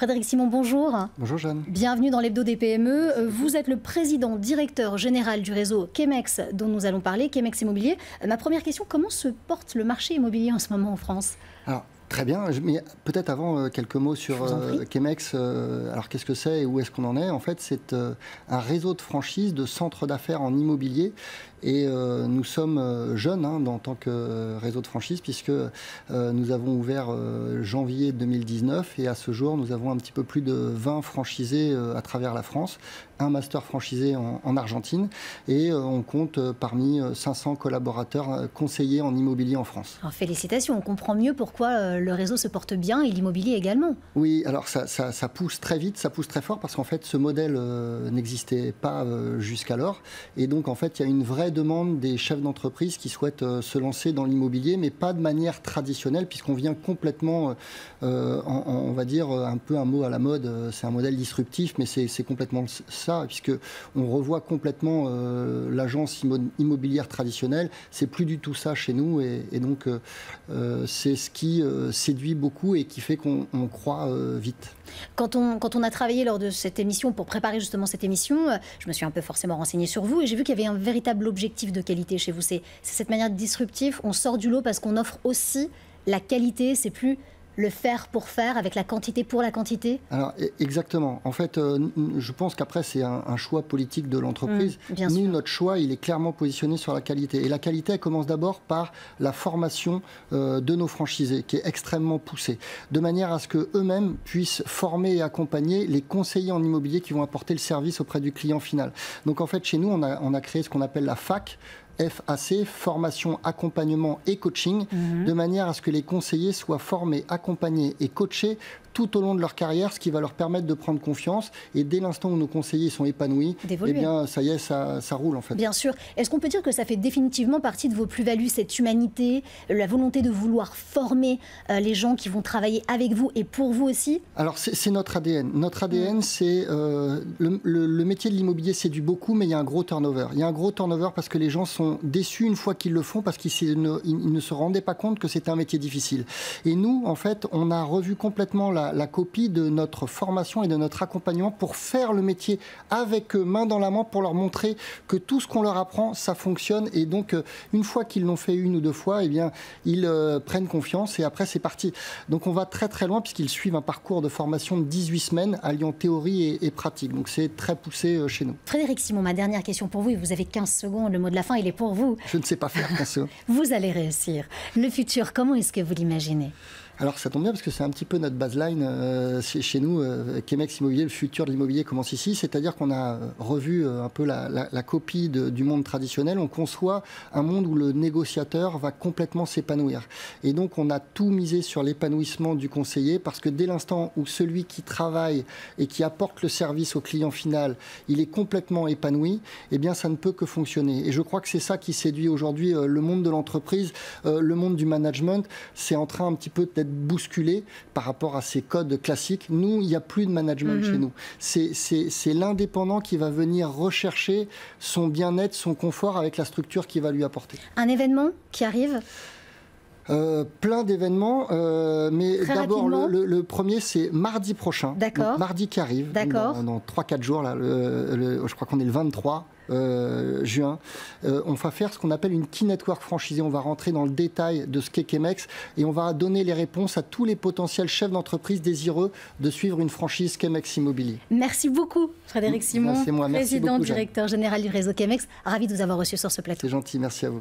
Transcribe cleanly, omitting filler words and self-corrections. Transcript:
Frédéric Simon, bonjour. Bonjour Jeanne. Bienvenue dans l'Hebdo des PME. Vous êtes le président directeur général du réseau Kemex dont nous allons parler, Kemex Immobilier. Ma première question, comment se porte le marché immobilier en ce moment en France ? Alors, très bien, mais peut-être avant quelques mots sur Kemex. Alors qu'est-ce que c'est et où est-ce qu'on en est? En fait, c'est un réseau de franchise de centres d'affaires en immobilier. Et nous sommes jeunes en tant que réseau de franchise puisque nous avons ouvert janvier 2019 et à ce jour nous avons un petit peu plus de 20 franchisés à travers la France, un master franchisé en Argentine et on compte parmi 500 collaborateurs conseillers en immobilier en France. Alors, félicitations, on comprend mieux pourquoi le réseau se porte bien et l'immobilier également. Oui, alors ça pousse très vite, ça pousse très fort parce qu'en fait ce modèle n'existait pas jusqu'alors et donc en fait il y a une vraie demande des chefs d'entreprise qui souhaitent se lancer dans l'immobilier, mais pas de manière traditionnelle, puisqu'on vient complètement, on va dire, un peu un mot à la mode, c'est un modèle disruptif, mais c'est complètement ça, puisqu'on revoit complètement l'agence immobilière traditionnelle, c'est plus du tout ça chez nous, et donc c'est ce qui séduit beaucoup et qui fait qu'on croit vite. Quand on a travaillé lors de cette émission, pour préparer justement cette émission, je me suis un peu forcément renseignée sur vous et j'ai vu qu'il y avait un véritable objectif de qualité chez vous. C'est cette manière disruptive, on sort du lot parce qu'on offre aussi la qualité, c'est plus le faire pour faire avec la quantité pour la quantité. Alors exactement. En fait, je pense qu'après c'est un choix politique de l'entreprise. Nous, notre choix, il est clairement positionné sur la qualité. Et la qualité, elle commence d'abord par la formation de nos franchisés, qui est extrêmement poussée, de manière à ce qu'eux-mêmes puissent former et accompagner les conseillers en immobilier qui vont apporter le service auprès du client final. Donc en fait, chez nous, on a créé ce qu'on appelle la FAC, FAC, formation, accompagnement et coaching, de manière à ce que les conseillers soient formés, accompagnés et coachés tout au long de leur carrière, ce qui va leur permettre de prendre confiance. Et dès l'instant où nos conseillers sont épanouis, eh bien, ça y est, ça roule en fait. Bien sûr. Est-ce qu'on peut dire que ça fait définitivement partie de vos plus-values, cette humanité, la volonté de vouloir former les gens qui vont travailler avec vous et pour vous aussi? Alors, c'est notre ADN. Notre ADN, c'est le métier de l'immobilier séduit beaucoup, mais il y a un gros turnover. Il y a un gros turnover parce que les gens sont déçus une fois qu'ils le font, parce qu'ils ne se rendaient pas compte que c'était un métier difficile. Et nous, en fait, on a revu complètement la copie de notre formation et de notre accompagnement pour faire le métier avec eux, main dans la main, pour leur montrer que tout ce qu'on leur apprend, ça fonctionne. Et donc, une fois qu'ils l'ont fait une ou deux fois, eh bien, ils prennent confiance et après, c'est parti. Donc, on va très très loin puisqu'ils suivent un parcours de formation de 18 semaines alliant théorie et pratique. Donc, c'est très poussé chez nous. Frédéric Simon, ma dernière question pour vous, et vous avez 15 secondes, le mot de la fin, il est pour vous. Je ne sais pas faire 15 secondes. Vous allez réussir. Le futur, comment est-ce que vous l'imaginez ? Alors ça tombe bien parce que c'est un petit peu notre baseline chez nous, Kemex Immobilier, le futur de l'immobilier commence ici, c'est-à-dire qu'on a revu un peu la copie du monde traditionnel, on conçoit un monde où le négociateur va complètement s'épanouir. Et donc on a tout misé sur l'épanouissement du conseiller parce que dès l'instant où celui qui travaille et qui apporte le service au client final, il est complètement épanoui, eh bien ça ne peut que fonctionner. Et je crois que c'est ça qui séduit aujourd'hui le monde de l'entreprise, le monde du management, c'est en train un petit peu d'être bousculé par rapport à ces codes classiques. Nous, il n'y a plus de management chez nous. C'est l'indépendant qui va venir rechercher son bien-être, son confort avec la structure qu'il va lui apporter. Un événement qui arrive ? Plein d'événements, mais d'abord le premier c'est mardi prochain, mardi qui arrive, dans 3-4 jours, là, je crois qu'on est le 23 juin, on va faire ce qu'on appelle une Key Network franchisée, on va rentrer dans le détail de ce qu'est Kemex et on va donner les réponses à tous les potentiels chefs d'entreprise désireux de suivre une franchise Kemex Immobilier. Merci beaucoup Frédéric Simon, président, directeur général du réseau Kemex, ravi de vous avoir reçu sur ce plateau. C'est gentil, merci à vous.